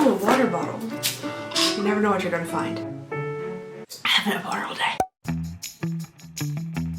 Oh, a water bottle. You never know what you're gonna find. I haven't had water all day.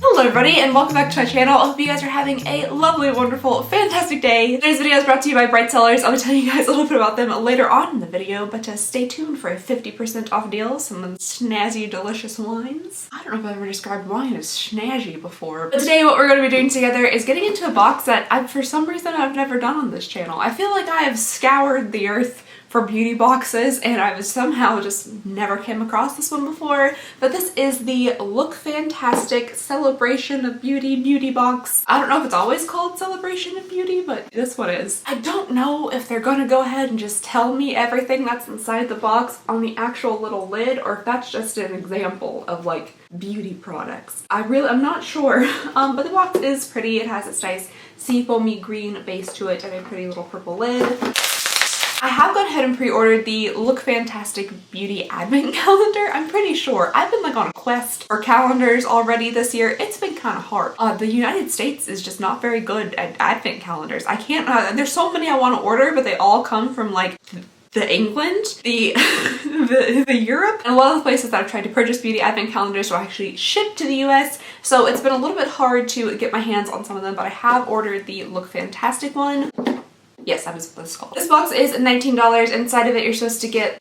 Hello everybody and welcome back to my channel. I hope you guys are having a lovely, wonderful, fantastic day. Today's video is brought to you by Bright Sellers. I'll be telling you guys a little bit about them later on in the video, but stay tuned for a 50% off deal, some snazzy, delicious wines. I don't know if I've ever described wine as snazzy before, but today what we're going to be doing together is getting into a box that for some reason I've never done on this channel. I feel like I have scoured the earth for beauty boxes and I've somehow just never came across this one before, but this is the Lookfantastic Celebration of Beauty box. I don't know if it's always called Celebration of Beauty, but this one is. I don't know if they're gonna go ahead and just tell me everything that's inside the box on the actual little lid, or if that's just an example of like beauty products. I'm not sure, but the box is pretty. It has this nice seafoamy green base to it and a pretty little purple lid. I have gone ahead and pre-ordered the Lookfantastic Beauty Advent Calendar. I'm pretty sure. I've been like on a quest for calendars already this year. It's been kind of hard. The United States is just not very good at Advent calendars. I can't, there's so many I want to order, but they all come from like the England, the Europe, and a lot of the places that I've tried to purchase beauty advent calendars will actually ship to the US, so it's been a little bit hard to get my hands on some of them, but I have ordered the Lookfantastic one. Yes, that is what it's called. This box is $19. Inside of it, you're supposed to get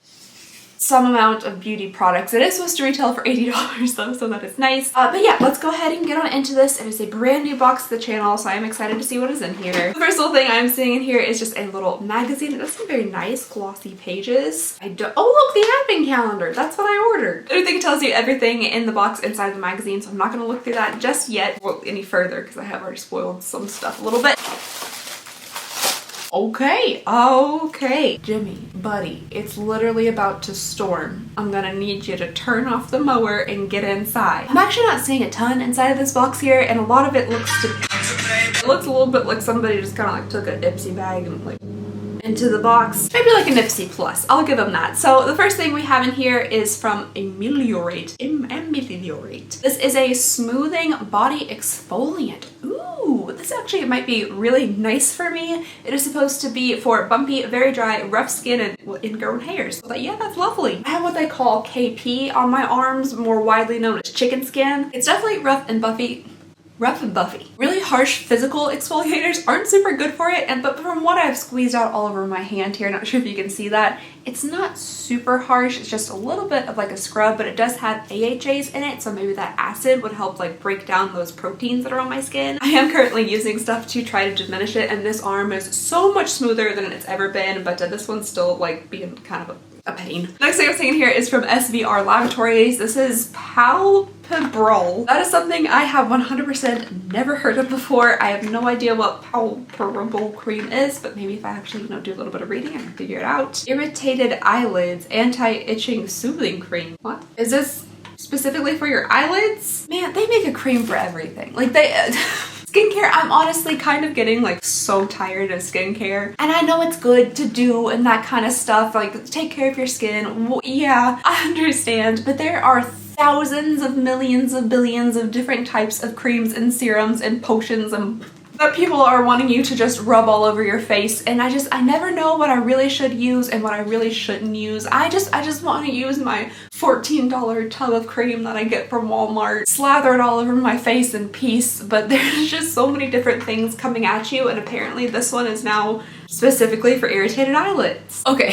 some amount of beauty products. It is supposed to retail for $80 though, so that is nice. But yeah, let's go ahead and get on into this. It is a brand new box to the channel, so I'm excited to see what is in here. The first little thing I'm seeing in here is just a little magazine. It does some very nice glossy pages. Oh look, the advent calendar. That's what I ordered. I think it tells you everything in the box inside the magazine, so I'm not gonna look through that just yet any further because I have already spoiled some stuff a little bit. Okay, Jimmy, buddy, it's literally about to storm. I'm gonna need you to turn off the mower and get inside. I'm actually not seeing a ton inside of this box here, and a lot of it looks a little bit like somebody just kind of like took a Ipsy bag and like into the box. Maybe like an Ipsy Plus. I'll give them that. So the first thing we have in here is from Ameliorate. This is a smoothing body exfoliant. Ooh, this actually might be really nice for me. It is supposed to be for bumpy, very dry, rough skin and ingrown hairs. So yeah, that's lovely. I have what they call KP on my arms, more widely known as chicken skin. It's definitely rough and buffy. Really harsh physical exfoliators aren't super good for it, but from what I've squeezed out all over my hand here, not sure if you can see that, it's not super harsh. It's just a little bit of like a scrub, but it does have AHAs in it, so maybe that acid would help like break down those proteins that are on my skin. I am currently using stuff to try to diminish it, and this arm is so much smoother than it's ever been, but this one's still like being kind of a pain. Next thing I'm seeing here is from SVR Laboratories. This is Palpebrol. That is something I have 100% never heard of before. I have no idea what Palpebrol cream is, but maybe if I actually do a little bit of reading, I can figure it out. Irritated eyelids, anti-itching soothing cream. What? Is this specifically for your eyelids? Man, they make a cream for everything. Like skincare, I'm honestly kind of getting like so tired of skincare, and I know it's good to do and that kind of stuff, like take care of your skin. Well, yeah, I understand, but there are thousands of millions of billions of different types of creams and serums and potions and that people are wanting you to just rub all over your face, and I never know what I really should use and what I really shouldn't use. I just want to use my $14 tub of cream that I get from Walmart, slather it all over my face in peace, but there's just so many different things coming at you, and apparently this one is now specifically for irritated eyelids. Okay.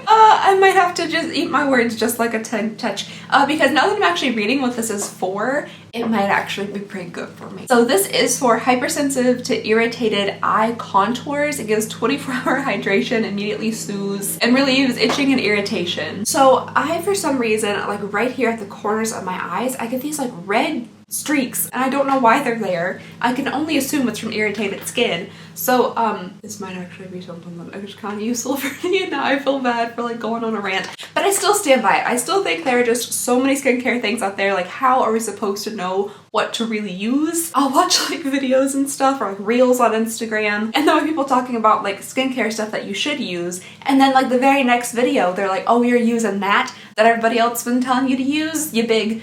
I might have to just eat my words just like a touch, because now that I'm actually reading what this is for, it might actually be pretty good for me. So this is for hypersensitive to irritated eye contours. It gives 24-hour hydration, immediately soothes, and relieves itching and irritation. So I, for some reason, like right here at the corners of my eyes, I get these like red streaks, and I don't know why they're there. I can only assume it's from irritated skin. So this might actually be something that is kind of useful for me, and now I feel bad for like going on a rant, but I still stand by it. I still think there are just so many skincare things out there. Like, how are we supposed to know what to really use? I'll watch like videos and stuff, or like reels on Instagram, and there are people talking about like skincare stuff that you should use, and then like the very next video they're like, oh, you're using that everybody else has been telling you to use, you big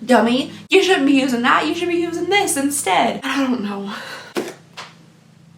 dummy. You shouldn't be using that. You should be using this instead. I don't know.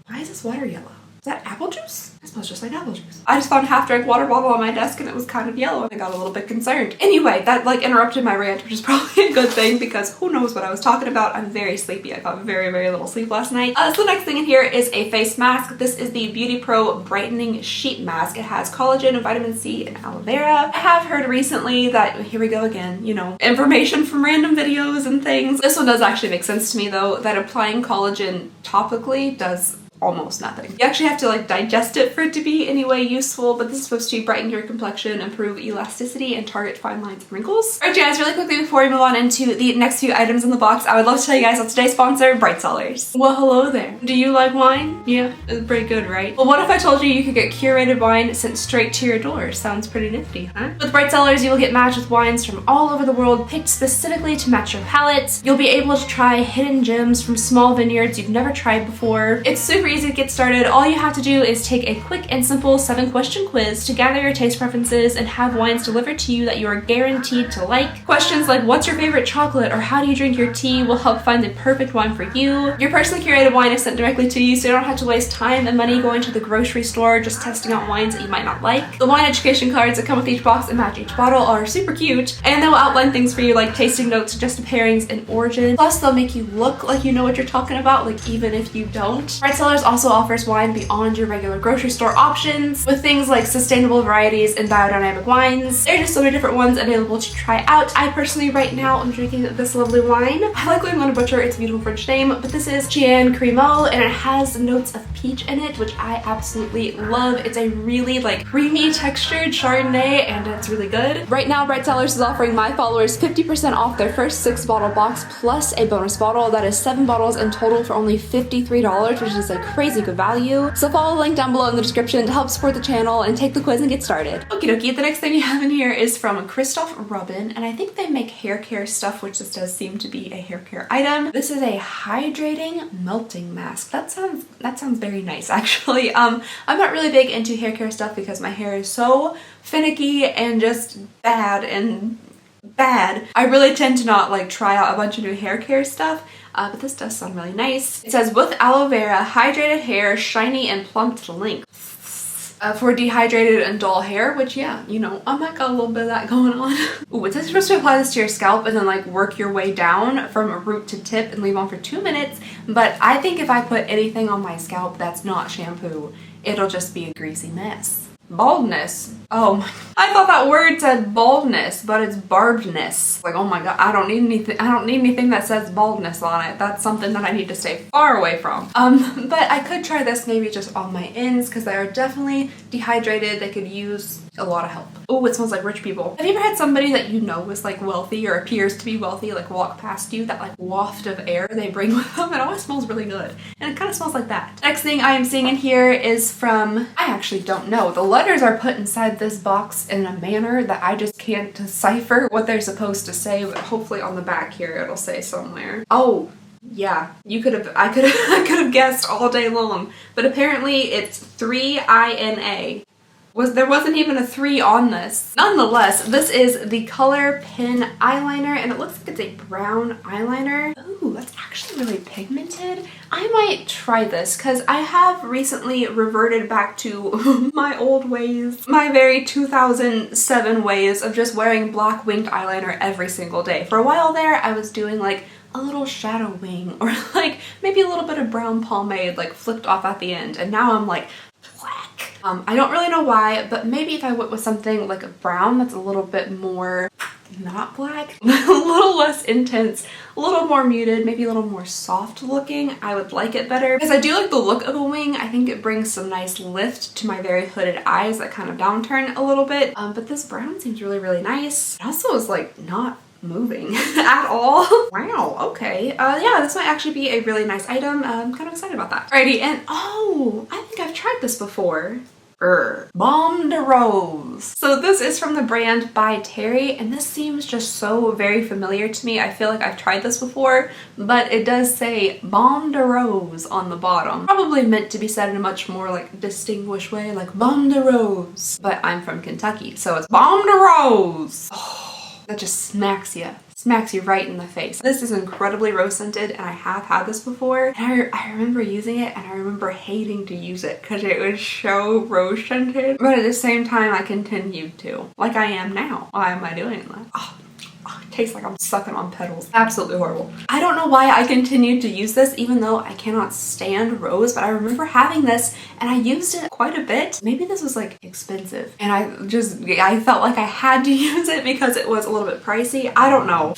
Why is this water yellow? that apple juice? It smells just like apple juice. I just found a half-drank water bottle on my desk and it was kind of yellow and I got a little bit concerned. Anyway, that like interrupted my rant, which is probably a good thing because who knows what I was talking about. I'm very sleepy. I got very, very little sleep last night. So the next thing in here is a face mask. This is the Beauty Pro Brightening Sheet Mask. It has collagen and vitamin C and aloe vera. I have heard recently that, here we go again, you know, information from random videos and things. This one does actually make sense to me though, that applying collagen topically does almost nothing. You actually have to like digest it for it to be any way useful, but this is supposed to brighten your complexion, improve elasticity, and target fine lines and wrinkles. Alright guys, really quickly before we move on into the next few items in the box, I would love to tell you guys about today's sponsor, Bright Sellers. Well, hello there. Do you like wine? Yeah, it's pretty good, right? Well, what if I told you you could get curated wine sent straight to your door? Sounds pretty nifty, huh? With Bright Sellers, you will get matched with wines from all over the world, picked specifically to match your palate. You'll be able to try hidden gems from small vineyards you've never tried before. It's super easy to get started. All you have to do is take a quick and simple 7-question quiz to gather your taste preferences and have wines delivered to you that you are guaranteed to like. Questions like what's your favorite chocolate or how do you drink your tea will help find the perfect wine for you. Your personally curated wine is sent directly to you, so you don't have to waste time and money going to the grocery store just testing out wines that you might not like. The wine education cards that come with each box and match each bottle are super cute, and they'll outline things for you like tasting notes, suggested pairings, and origin. Plus they'll make you look like you know what you're talking about, like even if you don't. Bright Sellers also offers wine beyond your regular grocery store options with things like sustainable varieties and biodynamic wines. There are just so many different ones available to try out. I personally right now am drinking this lovely wine. I likely am going to butcher its beautiful French name, but this is Chien Cremeux and it has notes of peach in it, which I absolutely love. It's a really like creamy textured Chardonnay and it's really good. Right now Bright Sellers is offering my followers 50% off their first 6-bottle box plus a bonus bottle. That is 7 bottles in total for only $53, which is a crazy good value. So follow the link down below in the description to help support the channel and take the quiz and get started. Okie dokie, the next thing you have in here is from Christoph Robin, and I think they make hair care stuff, which this does seem to be a hair care item. This is a hydrating melting mask. That sounds very nice actually. I'm not really big into hair care stuff because my hair is so finicky and just bad. I really tend to not like try out a bunch of new hair care stuff. But this does sound really nice. It says with aloe vera, hydrated hair, shiny and plump to length. For dehydrated and dull hair, which yeah, you know, I might got a little bit of that going on. Ooh, it says you're supposed to apply this to your scalp and then like work your way down from root to tip and leave on for 2 minutes. But I think if I put anything on my scalp that's not shampoo, it'll just be a greasy mess. Baldness. Oh my, I thought that word said baldness, but it's barbedness. Like, oh my god, I don't need anything that says baldness on it. That's something that I need to stay far away from. But I could try this maybe just on my ends because they are definitely dehydrated. They could use a lot of help. Oh, it smells like rich people. Have you ever had somebody that you know is like wealthy or appears to be wealthy like walk past you, that like waft of air they bring with them? It always smells really good. And it kind of smells like that. Next thing I am seeing in here is from, I actually don't know. The letters are put inside this box in a manner that I just can't decipher what they're supposed to say, but hopefully on the back here it'll say somewhere. Oh, yeah, I could have guessed all day long, but apparently it's 3INA. There wasn't even a 3 on this. Nonetheless, this is the Color Pin Eyeliner, and it looks like it's a brown eyeliner. Ooh, that's actually really pigmented. I might try this because I have recently reverted back to my old ways, my very 2007 ways of just wearing black winged eyeliner every single day. For a while there, I was doing like a little shadow wing or like maybe a little bit of brown pomade like flicked off at the end, and now I'm like black. I don't really know why, but maybe if I went with something like a brown that's a little bit more not black, a little less intense, a little more muted, maybe a little more soft looking, I would like it better. Because I do like the look of a wing. I think it brings some nice lift to my very hooded eyes that kind of downturn a little bit. But this brown seems really, really nice. It also is like not moving at all. Wow, okay. Yeah, this might actually be a really nice item. I'm kind of excited about that. Alrighty, and oh, I think I've tried this before. Baume de Rose. So this is from the brand by Terry, and this seems just so very familiar to me. I feel like I've tried this before, but it does say Baume de Rose on the bottom. Probably meant to be said in a much more like distinguished way, like Baume de Rose. But I'm from Kentucky, so it's Baume de Rose. Oh, that just smacks you. smacks you right in the face. This is incredibly rose scented, and I have had this before. And I remember using it, and I remember hating to use it because it was so rose scented. But at the same time, I continued to. Like I am now. Why am I doing that? Oh, it tastes like I'm sucking on petals. Absolutely horrible. I don't know why I continued to use this even though I cannot stand rose, but I remember having this and I used it quite a bit. Maybe this was like expensive and I felt like I had to use it because it was a little bit pricey. I don't know.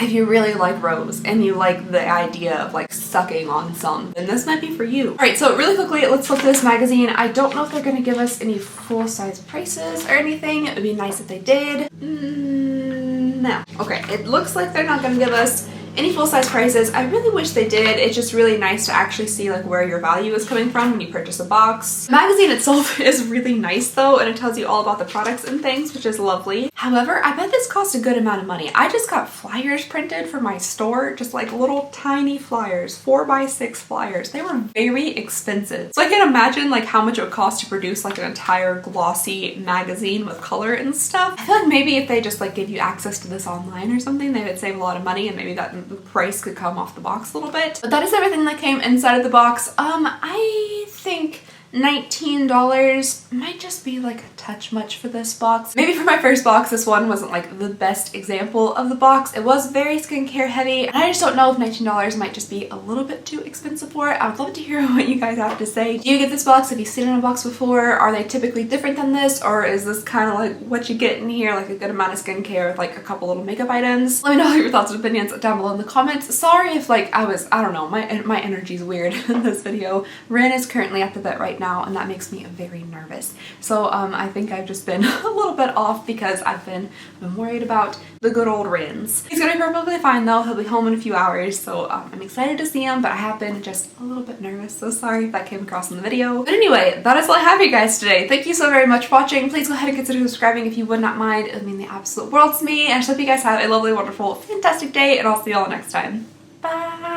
If you really like rose and you like the idea of like sucking on some, then this might be for you. All right, so really quickly, let's look at this magazine. I don't know if they're gonna give us any full-size prices or anything. It would be nice if they did. No. Okay, it looks like they're not gonna give us any full-size prices. I really wish they did. It's just really nice to actually see like where your value is coming from when you purchase a box. The magazine itself is really nice though, and it tells you all about the products and things, which is lovely. However, I bet this cost a good amount of money. I just got flyers printed for my store, just like little tiny flyers, 4x6 flyers. They were very expensive. So I can imagine like how much it would cost to produce like an entire glossy magazine with color and stuff. I feel like maybe if they just like give you access to this online or something, they would save a lot of money and maybe that the price could come off the box a little bit. But that is everything that came inside of the box. I think $19 might just be like a touch much for this box. Maybe for my first box, this one wasn't like the best example of the box. It was very skincare heavy, and I just don't know if $19 might just be a little bit too expensive for it. I would love to hear what you guys have to say. Do you get this box? Have you seen it in a box before? Are they typically different than this, or is this kind of like what you get in here, like a good amount of skincare with like a couple little makeup items? Let me know your thoughts and opinions down below in the comments. Sorry if like I don't know, my energy's weird in this video. Ren is currently at the vet right now, and that makes me very nervous. So I think I've just been a little bit off because I've been worried about the good old Rins. He's gonna be perfectly fine though. He'll be home in a few hours, so I'm excited to see him, but I have been just a little bit nervous, so sorry if that came across in the video. But anyway, that is all I have for you guys today. Thank you so very much for watching. Please go ahead and consider subscribing if you would not mind. It would mean the absolute world to me, and I just hope you guys have a lovely, wonderful, fantastic day, and I'll see y'all next time. Bye!